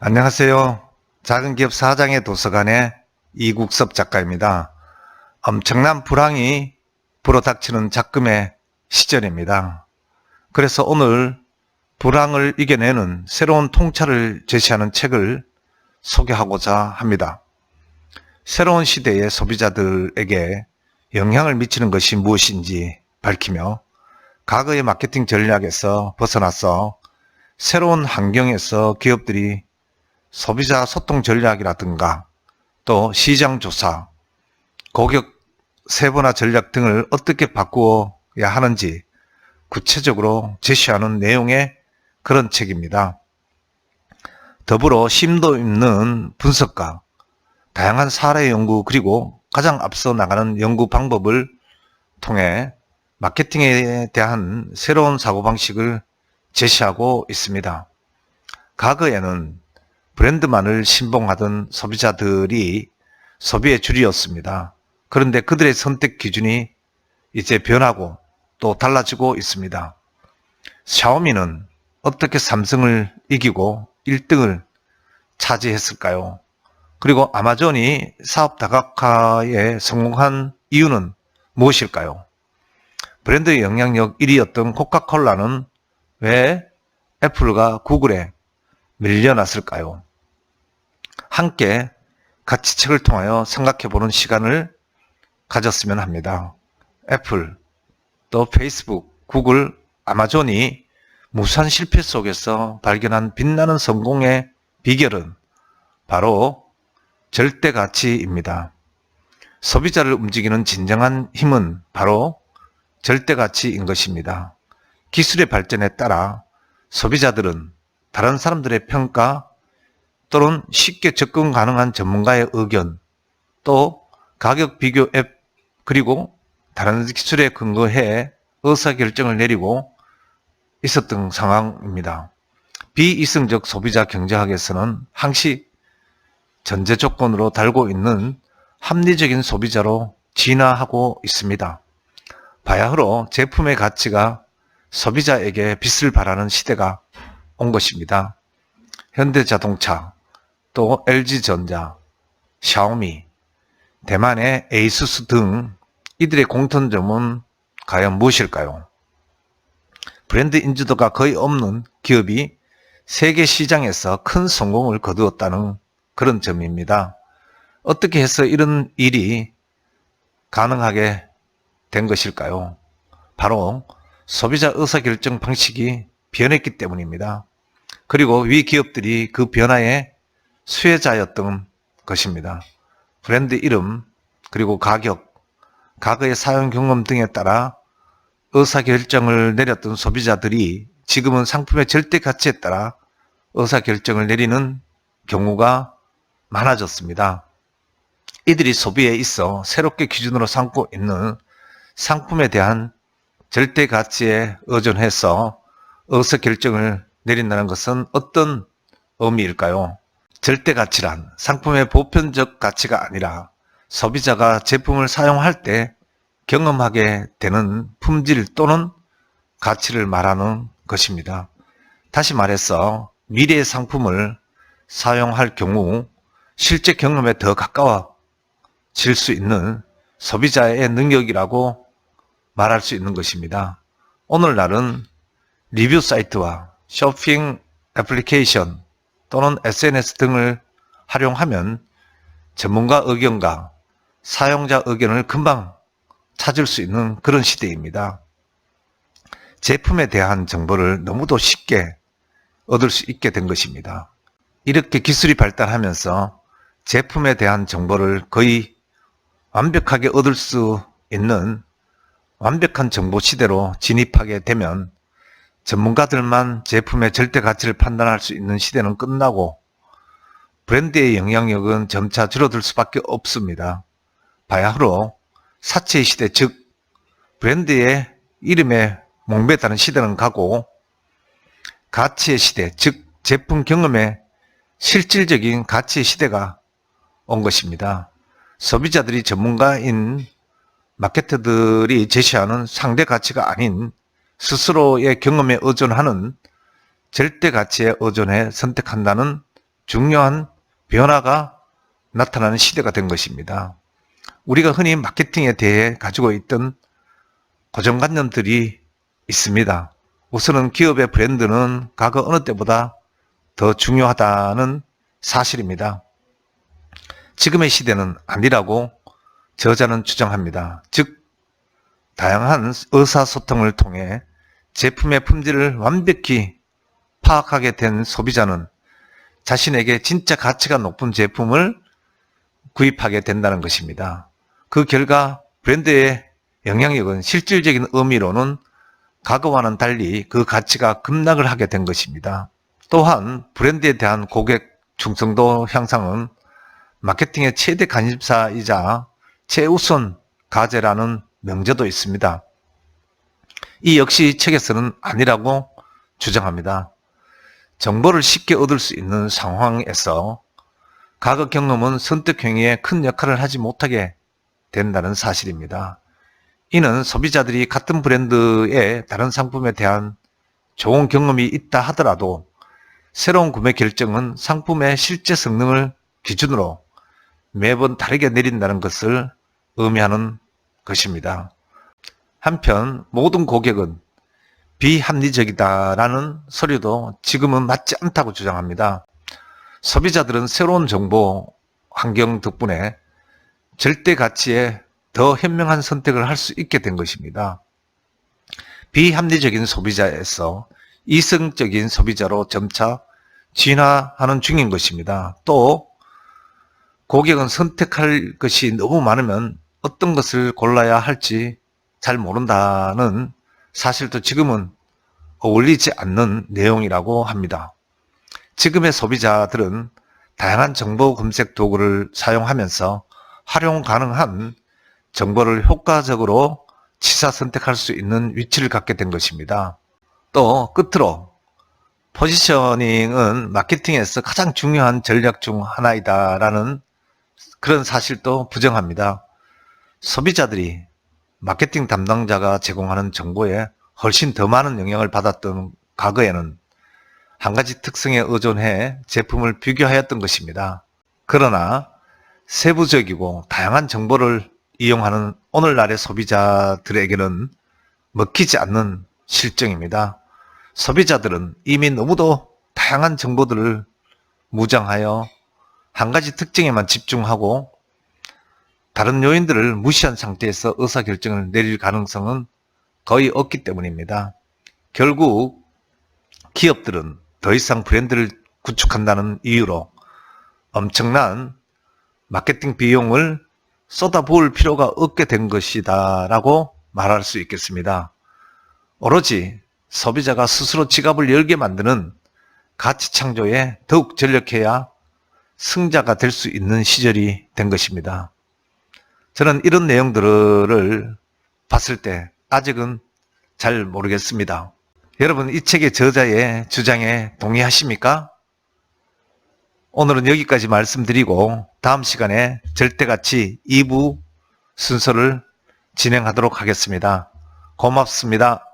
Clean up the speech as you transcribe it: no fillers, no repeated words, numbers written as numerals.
안녕하세요. 작은기업 사장의 도서관의 이국섭 작가입니다. 엄청난 불황이 불어닥치는 작금의 시절입니다. 그래서 오늘 불황을 이겨내는 새로운 통찰을 제시하는 책을 소개하고자 합니다. 새로운 시대의 소비자들에게 영향을 미치는 것이 무엇인지 밝히며 과거의 마케팅 전략에서 벗어나서 새로운 환경에서 기업들이 소비자 소통 전략이라든가 또 시장 조사, 고객 세분화 전략 등을 어떻게 바꾸어야 하는지 구체적으로 제시하는 내용의 그런 책입니다. 더불어 심도 있는 분석과 다양한 사례 연구 그리고 가장 앞서 나가는 연구 방법을 통해 마케팅에 대한 새로운 사고방식을 제시하고 있습니다. 과거에는 브랜드만을 신봉하던 소비자들이 소비의 줄이었습니다. 그런데 그들의 선택 기준이 이제 변하고 또 달라지고 있습니다. 샤오미는 어떻게 삼성을 이기고 1등을 차지했을까요? 그리고 아마존이 사업 다각화에 성공한 이유는 무엇일까요? 브랜드 영향력 1위였던 코카콜라는 왜 애플과 구글에 밀려났을까요? 함께 같이 책을 통하여 생각해보는 시간을 가졌으면 합니다. 애플, 또 페이스북, 구글, 아마존이 무수한 실패 속에서 발견한 빛나는 성공의 비결은 바로 절대가치입니다. 소비자를 움직이는 진정한 힘은 바로 절대가치인 것입니다. 기술의 발전에 따라 소비자들은 다른 사람들의 평가 또는 쉽게 접근 가능한 전문가의 의견, 또 가격 비교 앱 그리고 다른 기술에 근거해 의사결정을 내리고 있었던 상황입니다. 비이성적 소비자 경제학에서는 항시 전제 조건으로 달고 있는 합리적인 소비자로 진화하고 있습니다. 바야흐로 제품의 가치가 소비자에게 빚을 바라는 시대가 온 것입니다. 현대자동차, 또 LG전자, 샤오미, 대만의 에이수스 등 이들의 공통점은 과연 무엇일까요? 브랜드 인지도가 거의 없는 기업이 세계 시장에서 큰 성공을 거두었다는 그런 점입니다. 어떻게 해서 이런 일이 가능하게 된 것일까요? 바로 소비자 의사결정 방식이 변했기 때문입니다. 그리고 위 기업들이 그 변화의 수혜자였던 것입니다. 브랜드 이름, 그리고 가격, 과거의 사용 경험 등에 따라 의사결정을 내렸던 소비자들이 지금은 상품의 절대 가치에 따라 의사결정을 내리는 경우가 많아졌습니다. 이들이 소비에 있어 새롭게 기준으로 삼고 있는 상품에 대한 절대 가치에 의존해서 의사결정을 내린다는 것은 어떤 의미일까요? 절대 가치란 상품의 보편적 가치가 아니라 소비자가 제품을 사용할 때 경험하게 되는 품질 또는 가치를 말하는 것입니다. 다시 말해서 미래의 상품을 사용할 경우 실제 경험에 더 가까워질 수 있는 소비자의 능력이라고 말할 수 있는 것입니다. 오늘날은 리뷰 사이트와 쇼핑 애플리케이션 또는 SNS 등을 활용하면 전문가 의견과 사용자 의견을 금방 찾을 수 있는 그런 시대입니다. 제품에 대한 정보를 너무도 쉽게 얻을 수 있게 된 것입니다. 이렇게 기술이 발달하면서 제품에 대한 정보를 거의 완벽하게 얻을 수 있는 완벽한 정보 시대로 진입하게 되면 전문가들만 제품의 절대 가치를 판단할 수 있는 시대는 끝나고 브랜드의 영향력은 점차 줄어들 수밖에 없습니다. 바야흐로 사치의 시대, 즉 브랜드의 이름에 목매다는 시대는 가고 가치의 시대, 즉 제품 경험의 실질적인 가치의 시대가 온 것입니다. 소비자들이 전문가인 마케터들이 제시하는 상대 가치가 아닌 스스로의 경험에 의존하는 절대 가치에 의존해 선택한다는 중요한 변화가 나타나는 시대가 된 것입니다. 우리가 흔히 마케팅에 대해 가지고 있던 고정관념들이 있습니다. 우선은 기업의 브랜드는 과거 어느 때보다 더 중요하다는 사실입니다. 지금의 시대는 아니라고 저자는 주장합니다. 즉, 다양한 의사소통을 통해 제품의 품질을 완벽히 파악하게 된 소비자는 자신에게 진짜 가치가 높은 제품을 구입하게 된다는 것입니다. 그 결과 브랜드의 영향력은 실질적인 의미로는 과거와는 달리 그 가치가 급락을 하게 된 것입니다. 또한 브랜드에 대한 고객 충성도 향상은 마케팅의 최대 관심사이자 최우선 과제라는 명제도 있습니다. 이 역시 책에서는 아니라고 주장합니다. 정보를 쉽게 얻을 수 있는 상황에서 과거 경험은 선택 행위에 큰 역할을 하지 못하게 된다는 사실입니다. 이는 소비자들이 같은 브랜드의 다른 상품에 대한 좋은 경험이 있다 하더라도 새로운 구매 결정은 상품의 실제 성능을 기준으로 매번 다르게 내린다는 것을 의미하는 것입니다. 한편 모든 고객은 비합리적이다라는 소리도 지금은 맞지 않다고 주장합니다. 소비자들은 새로운 정보 환경 덕분에 절대 가치에 더 현명한 선택을 할 수 있게 된 것입니다. 비합리적인 소비자에서 이성적인 소비자로 점차 진화하는 중인 것입니다. 또 고객은 선택할 것이 너무 많으면 어떤 것을 골라야 할지 잘 모른다는 사실도 지금은 어울리지 않는 내용이라고 합니다. 지금의 소비자들은 다양한 정보 검색 도구를 사용하면서 활용 가능한 정보를 효과적으로 취사 선택할 수 있는 위치를 갖게 된 것입니다. 또 끝으로 포지셔닝은 마케팅에서 가장 중요한 전략 중 하나이다라는 그런 사실도 부정합니다. 소비자들이 마케팅 담당자가 제공하는 정보에 훨씬 더 많은 영향을 받았던 과거에는 한 가지 특성에 의존해 제품을 비교하였던 것입니다. 그러나 세부적이고 다양한 정보를 이용하는 오늘날의 소비자들에게는 먹히지 않는 실정입니다. 소비자들은 이미 너무도 다양한 정보들을 무장하여 한 가지 특징에만 집중하고 다른 요인들을 무시한 상태에서 의사결정을 내릴 가능성은 거의 없기 때문입니다. 결국 기업들은 더 이상 브랜드를 구축한다는 이유로 엄청난 마케팅 비용을 쏟아부을 필요가 없게 된 것이다 라고 말할 수 있겠습니다. 오로지 소비자가 스스로 지갑을 열게 만드는 가치 창조에 더욱 전력해야 승자가 될 수 있는 시절이 된 것입니다. 저는 이런 내용들을 봤을 때 아직은 잘 모르겠습니다. 여러분, 이 책의 저자의 주장에 동의하십니까? 오늘은 여기까지 말씀드리고 다음 시간에 절대가치 2부 순서를 진행하도록 하겠습니다. 고맙습니다.